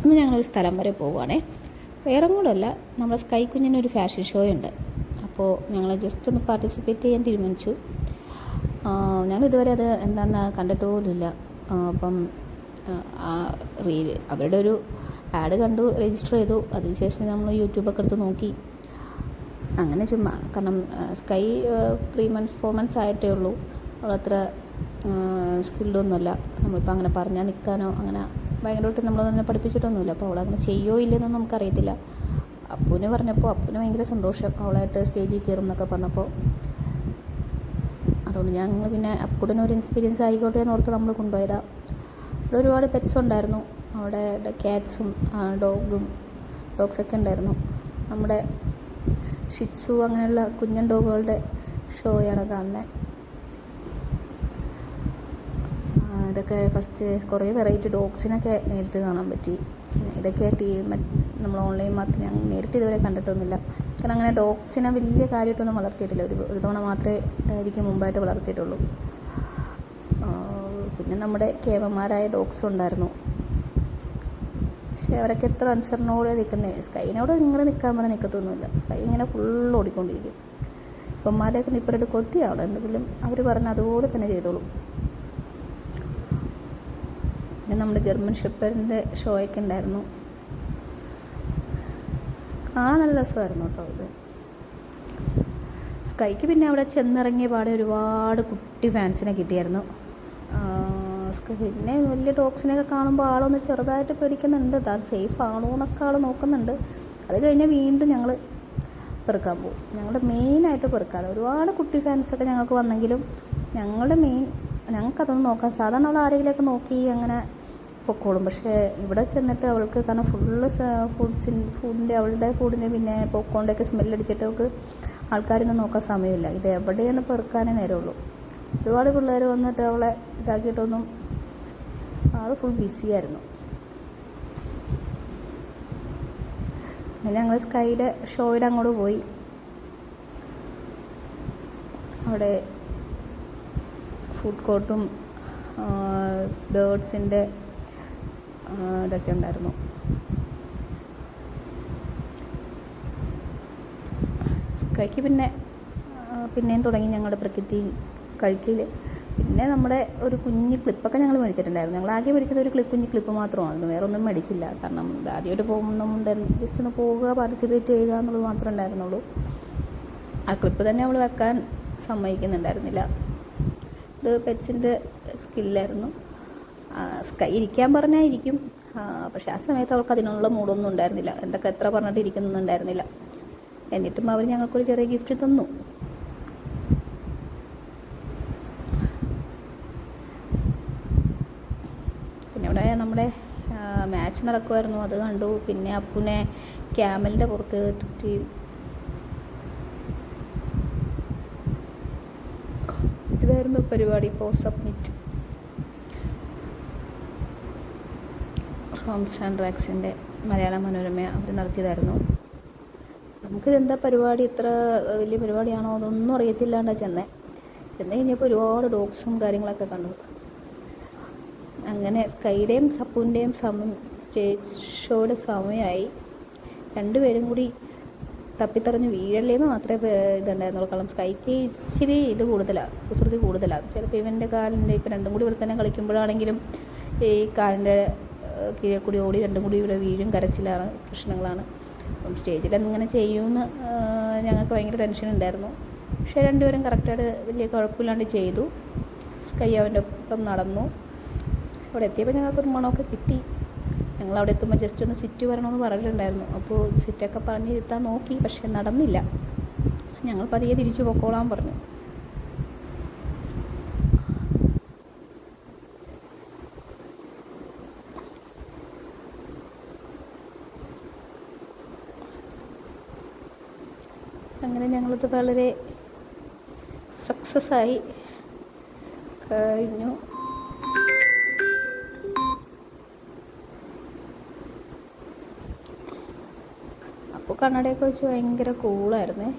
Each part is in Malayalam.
ഇന്ന് ഞങ്ങളൊരു സ്ഥലം വരെ പോവുകയാണേ. വേറെ കൂടല്ല, നമ്മുടെ സ്കൈ കുഞ്ഞിനൊരു ഫാഷൻ ഷോ ഉണ്ട്. അപ്പോൾ ഞങ്ങൾ ജസ്റ്റ് ഒന്ന് പാർട്ടിസിപ്പേറ്റ് ചെയ്യാൻ തീരുമാനിച്ചു. ഞങ്ങളിതുവരെ അത് എന്താണെന്ന് കണ്ടിട്ട് പോലുമില്ല. അപ്പം അവരുടെ ഒരു ആഡ് കണ്ടു, രജിസ്റ്റർ ചെയ്തു. അതിനുശേഷം നമ്മൾ യൂട്യൂബൊക്കെ എടുത്ത് നോക്കി. അങ്ങനെ ചുമ്മാ, കാരണം സ്കൈ 3 months 4 months ആയിട്ടേ ഉള്ളൂ. അവളത്ര സ്കിൽഡൊന്നുമല്ല. നമ്മളിപ്പോൾ അങ്ങനെ പറഞ്ഞാൽ നിൽക്കാനോ അങ്ങനെ ഭയങ്കരമായിട്ട് നമ്മളതന്നെ പഠിപ്പിച്ചിട്ടൊന്നുമില്ല. അപ്പോൾ അവളങ്ങനെ ചെയ്യുമോ ഇല്ലെന്നൊന്നും നമുക്കറിയത്തില്ല. അപ്പൂനെ പറഞ്ഞപ്പോൾ അപ്പൂന് ഭയങ്കര സന്തോഷം, അവളായിട്ട് സ്റ്റേജിൽ കയറും എന്നൊക്കെ പറഞ്ഞപ്പോൾ. അതുകൊണ്ട് ഞങ്ങൾ പിന്നെ അപ്പൂടനൊരു എക്സ്പീരിയൻസ് ആയിക്കോട്ടെ എന്ന് ഓർത്ത് നമ്മൾ കൊണ്ടുപോയതാണ്. അവിടെ ഒരുപാട് പെറ്റ്സ് ഉണ്ടായിരുന്നു. അവിടെ ക്യാറ്റ്സും ഡോഗ്സൊക്കെ ഉണ്ടായിരുന്നു. നമ്മുടെ ഷിറ്റ്സു അങ്ങനെയുള്ള കുഞ്ഞൻ ഡോഗുകളുടെ ഷോയാണ് കാണുന്നത്. ഇതൊക്കെ ഫസ്റ്റ് കുറേ വെറൈറ്റി ഡോഗ്സിനൊക്കെ നേരിട്ട് കാണാൻ പറ്റി. ഇതൊക്കെ നമ്മൾ ഓൺലൈൻ മാത്രം ഞാൻ നേരിട്ട് ഇതുവരെ കണ്ടിട്ടൊന്നുമില്ല. കാരണം അങ്ങനെ ഡോഗ്സിനെ വലിയ കാര്യമായിട്ടൊന്നും വളർത്തിയിട്ടില്ല. ഒരു തവണ മാത്രമേ എനിക്ക് മുമ്പായിട്ട് വളർത്തിയിട്ടുള്ളൂ. പിന്നെ നമ്മുടെ കേമന്മാരായ ഡോഗ്സും ഉണ്ടായിരുന്നു. പക്ഷേ അവരൊക്കെ എത്ര അനുസരണോടെ നിൽക്കുന്നത്. സ്കൈനോട് ഇങ്ങനെ നിൽക്കാൻ പറഞ്ഞാൽ നിൽക്കത്തൊന്നുമില്ല. സ്കൈ ഇങ്ങനെ ഫുൾ ഓടിക്കൊണ്ടിരിക്കും. ഇപ്പന്മാരെയൊക്കെ നിപ്പറയിട്ട് കൊത്തിയാവണം, എന്തെങ്കിലും അവർ പറഞ്ഞാൽ അതുപോലെ തന്നെ ചെയ്തോളൂ. പിന്നെ നമ്മുടെ ജർമ്മൻ ഷെപ്പേർഡിൻ്റെ ഷോയൊക്കെ ഉണ്ടായിരുന്നു. കാണാൻ നല്ല രസമായിരുന്നു കേട്ടോ ഇത്. സ്കൈക്ക് പിന്നെ അവിടെ ചെന്നിറങ്ങിയ പാടെ ഒരുപാട് കുട്ടി ഫാൻസിനെ കിട്ടിയായിരുന്നു. പിന്നെ വലിയ ഡോഗ്സിനെയൊക്കെ കാണുമ്പോൾ ആളൊന്ന് ചെറുതായിട്ട് പേടിക്കുന്നുണ്ട്. താൻ സേഫ് ആണോ എന്നൊക്കെ ആൾ നോക്കുന്നുണ്ട്. അത് കഴിഞ്ഞാൽ വീണ്ടും ഞങ്ങൾ പെറുക്കാൻ പോകും. ഞങ്ങളുടെ മെയിനായിട്ട് പെറുക്കാതെ ഒരുപാട് കുട്ടി ഫാൻസൊക്കെ ഞങ്ങൾക്ക് വന്നെങ്കിലും ഞങ്ങൾക്കതൊന്നും നോക്കാം. സാധാരണ അവൾ ആരെങ്കിലുമൊക്കെ നോക്കി അങ്ങനെ പൊക്കോളും. പക്ഷേ ഇവിടെ ചെന്നിട്ട് അവൾക്ക് കാരണം അവളുടെ ഫുഡിന് പിന്നെ പോപ്കോണിൻ്റെയൊക്കെ സ്മെല്ലടിച്ചിട്ട് അവൾക്ക് ആൾക്കാരൊന്നും നോക്കാൻ സമയമില്ല. ഇത് എവിടെയാണ് പെറുക്കാനേ നേരമുള്ളൂ. ഒരുപാട് പിള്ളേർ വന്നിട്ട് അവളെ ഇതാക്കിയിട്ടൊന്നും ആൾ ഫുൾ ബിസിയായിരുന്നു. പിന്നെ ഞങ്ങൾ സ്കൈയുടെ ഷോയുടെ അങ്ങോട്ട് പോയി. അവിടെ ഫുഡ് കോർട്ടും ബേർഡ്സിൻ്റെ ഇതൊക്കെ ഉണ്ടായിരുന്നു. സ്കൈക്ക് പിന്നെയും തുടങ്ങി ഞങ്ങളുടെ പ്രകൃതി കഴിക്കൽ. പിന്നെ നമ്മുടെ ഒരു കുഞ്ഞ് ക്ലിപ്പൊക്കെ ഞങ്ങൾ മേടിച്ചിട്ടുണ്ടായിരുന്നു. ഞങ്ങൾ ആകെ മേടിച്ചത് ഒരു കുഞ്ഞ് ക്ലിപ്പ് മാത്രമായിരുന്നു. വേറെ ഒന്നും മേടിച്ചില്ല. കാരണം ആദ്യമായിട്ട് പോകുമ്പോൾ ജസ്റ്റ് ഒന്ന് പോവുക, പാർട്ടിസിപ്പേറ്റ് ചെയ്യുക എന്നുള്ളത് മാത്രമേ ഉണ്ടായിരുന്നുള്ളൂ. ആ ക്ലിപ്പ് തന്നെ അവൾ വെക്കാൻ സമ്മതിക്കുന്നുണ്ടായിരുന്നില്ല. ഇത് പെറ്റ്സിൻ്റെ സ്കില്ലായിരുന്നു. സ്കൈ ഇരിക്കാൻ പറഞ്ഞാൽ ഇരിക്കും. പക്ഷെ ആ സമയത്ത് അവൾക്ക് അതിനുള്ള മൂടൊന്നും ഉണ്ടായിരുന്നില്ല. എന്തൊക്കെ എത്ര പറഞ്ഞിട്ട് ഇരിക്കുന്നുണ്ടായിരുന്നില്ല. എന്നിട്ടും അവർ ഞങ്ങൾക്കൊരു ചെറിയ ഗിഫ്റ്റ് തന്നു. പിന്നെ ഇവിടെ നമ്മുടെ മാച്ച് നടക്കുമായിരുന്നു, അത് കണ്ടു. പിന്നെ അപ്പുനെ ക്യാമലിൻ്റെ പുറത്ത് ഇട്ടിട്ട് ഇതായിരുന്നു പരിപാടി. Post submit Holmes and റാക്സിൻ്റെ Malayala Manorama അവർ നടത്തിയതായിരുന്നു. നമുക്കിതെന്താ പരിപാടി, ഇത്ര വലിയ പരിപാടിയാണോ അതൊന്നും അറിയത്തില്ലാണ്ടാണ് ചെന്ന് കഴിഞ്ഞപ്പോൾ ഒരുപാട് ഡോഗ്സും കാര്യങ്ങളൊക്കെ കണ്ടു. അങ്ങനെ സ്കൈയുടെയും സപ്പുവിൻ്റെയും സ്റ്റേജ് ഷോയുടെ സമയമായി. രണ്ടുപേരും കൂടി തപ്പിത്തറഞ്ഞ് വീഴല്ലേന്ന് മാത്രമേ ഇതുണ്ടായിരുന്നുള്ളൂ. കാരണം സ്കൈക്ക് ഇച്ചിരി കുസൃതി കൂടുതലാണ്. ചിലപ്പോൾ ഇവൻ്റെ കാലിൻ്റെ ഇപ്പം രണ്ടും കൂടി ഇവിടെ തന്നെ കളിക്കുമ്പോഴാണെങ്കിലും ഈ കാലിൻ്റെ കീഴെ കൂടി ഓടി രണ്ടും കൂടി ഇവിടെ വീഴും, കരച്ചിലാണ്, പ്രശ്നങ്ങളാണ്. അപ്പം സ്റ്റേജിൽ എങ്ങനെ ചെയ്യുമെന്ന് ഞങ്ങൾക്ക് ഭയങ്കര ടെൻഷൻ ഉണ്ടായിരുന്നു. പക്ഷേ രണ്ടുപേരും കറക്റ്റായിട്ട് വലിയ കുഴപ്പമില്ലാണ്ട് ചെയ്തു. സ്കൈ അവൻ്റെ ഒപ്പം നടന്നു. അവിടെ എത്തിയപ്പോൾ ഞങ്ങൾക്കൊരു മണമൊക്കെ കിട്ടി. ഞങ്ങളവിടെ എത്തുമ്പോൾ ജസ്റ്റ് ഒന്ന് സിറ്റ് വരണമെന്ന് പറഞ്ഞിട്ടുണ്ടായിരുന്നു. അപ്പോൾ സിറ്റൊക്കെ പറഞ്ഞിരുത്താൻ നോക്കി, പക്ഷെ നടന്നില്ല. ഞങ്ങൾ പതിയെ തിരിച്ചു പൊക്കോളാൻ പറഞ്ഞു. അങ്ങനെ ഞങ്ങളത് വളരെ സക്സസ്സായി കഴിഞ്ഞു. അപ്പോൾ കണ്ണടയൊക്കെ വെച്ച് ഭയങ്കര കൂളായിരുന്നേ.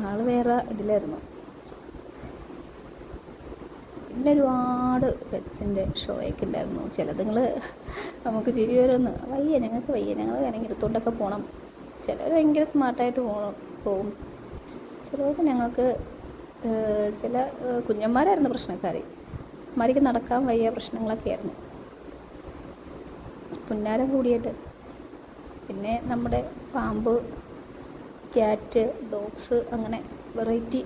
ആൾ വേറെ ഇതിലായിരുന്നു. പിന്നെ പിന്നെ ഒരുപാട് പെറ്റ്സിൻ്റെ ഷോയൊക്കെ ഉണ്ടായിരുന്നു. ചിലതുങ്ങൾ നമുക്ക് ചിരി വരുമെന്ന്, വയ്യ ഞങ്ങൾക്ക് വയ്യ, ഞങ്ങൾ വേണമെങ്കിൽ എടുത്തുകൊണ്ടൊക്കെ പോകണം. ചിലർ ഭയങ്കര സ്മാർട്ടായിട്ട് പോകും. ചിലർക്ക് ഞങ്ങൾക്ക് ചില കുഞ്ഞന്മാരായിരുന്നു പ്രശ്നക്കാർ. അമ്മമാർക്ക് നടക്കാൻ വയ്യ പ്രശ്നങ്ങളൊക്കെ ആയിരുന്നു, പുന്നാരം കൂടിയിട്ട്. പിന്നെ നമ്മുടെ പാമ്പ്, ക്യാറ്റ്, ഡോഗ്സ്, അങ്ങനെ വെറൈറ്റി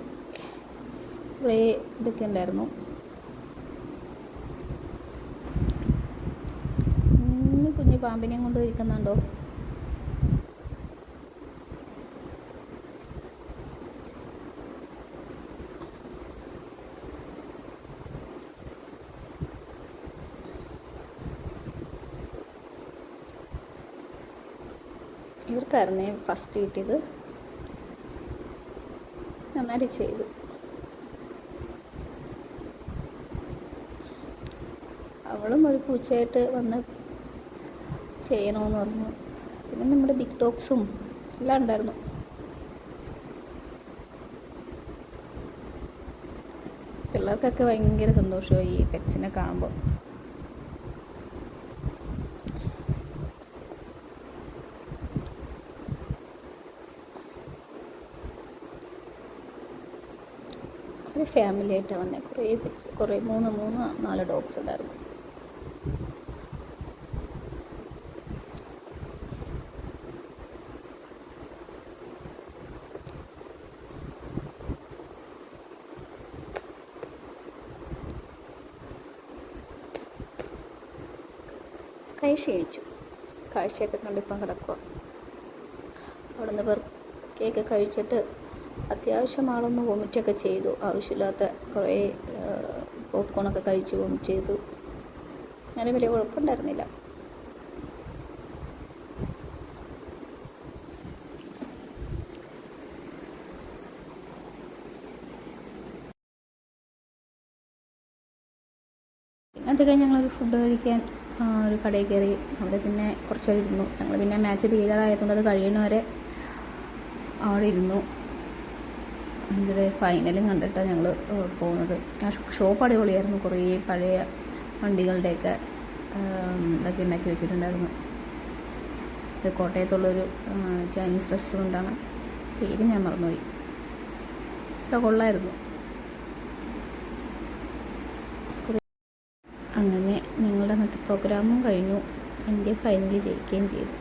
കുറേ ഇതൊക്കെ ഉണ്ടായിരുന്നു. കുഞ്ഞു പാമ്പിനെയും കൊണ്ട് ഇരിക്കുന്നുണ്ടോ? ഇവർക്കായിരുന്നേ ഫസ്റ്റ് കിട്ടിയത്. നന്നായിട്ട് ചെയ്തു. അവളും ഒരു പൂച്ചയായിട്ട് വന്ന് ചെയ്യണമെന്ന് പറഞ്ഞു. പിന്നെ നമ്മുടെ ബിഗ് ഡോഗ്സും എല്ലാം ഉണ്ടായിരുന്നു. പിള്ളേർക്കൊക്കെ ഭയങ്കര സന്തോഷമായി ഈ പെറ്റ്സിനെ കാണുമ്പോൾ. ഒരു ഫാമിലി ആയിട്ടാണ് വന്നത്. കുറേ പെറ്റ്സ്, കുറേ മൂന്ന് 4 ഡോഗ്സ് ഉണ്ടായിരുന്നു. കൈ ക്ഷീണിച്ചു. കാഴ്ചയൊക്കെ കണ്ടിപ്പം കിടക്കുക. അവിടെ നിന്ന് കേക്ക് കഴിച്ചിട്ട് അത്യാവശ്യം ആളൊന്ന് വോമിറ്റൊക്കെ ചെയ്തു. ആവശ്യമില്ലാത്ത കുറേ പോപ്കോണൊക്കെ കഴിച്ച് വോമിറ്റ് ചെയ്തു. അങ്ങനെ വലിയ കുഴപ്പമുണ്ടായിരുന്നില്ല. പിന്നെ അത് കഴിഞ്ഞ് ഞങ്ങളൊരു ഫുഡ് കഴിക്കാൻ ഒരു കടയിൽ കയറി. അവിടെ പിന്നെ കുറച്ച് നേരം ഇരുന്നു. ഞങ്ങൾ പിന്നെ മാച്ച് തീരാറായതുകൊണ്ട് അത് കഴിയുന്നവരെ അവിടെ ഇരുന്നു. അതിൻ്റെ ഫൈനലും കണ്ടിട്ടാണ് ഞങ്ങൾ പോകുന്നത്. ആ ഷോപ്പ് അടിപൊളിയായിരുന്നു. കുറേ പഴയ വണ്ടികളുടെയൊക്കെ ഇതൊക്കെ ഉണ്ടാക്കി വെച്ചിട്ടുണ്ടായിരുന്നു. ഇത് കോട്ടയത്തുള്ളൊരു ചൈനീസ് റെസ്റ്റോറൻ്റാണ്, പേര് ഞാൻ മറന്നുപോയി. കൊള്ളായിരുന്നു. അങ്ങനെ ഞങ്ങളുടെ അന്നത്തെ പ്രോഗ്രാമും കഴിഞ്ഞു. ഇന്ത്യ ഫൈനലി ജയിക്കുകയും ചെയ്തു.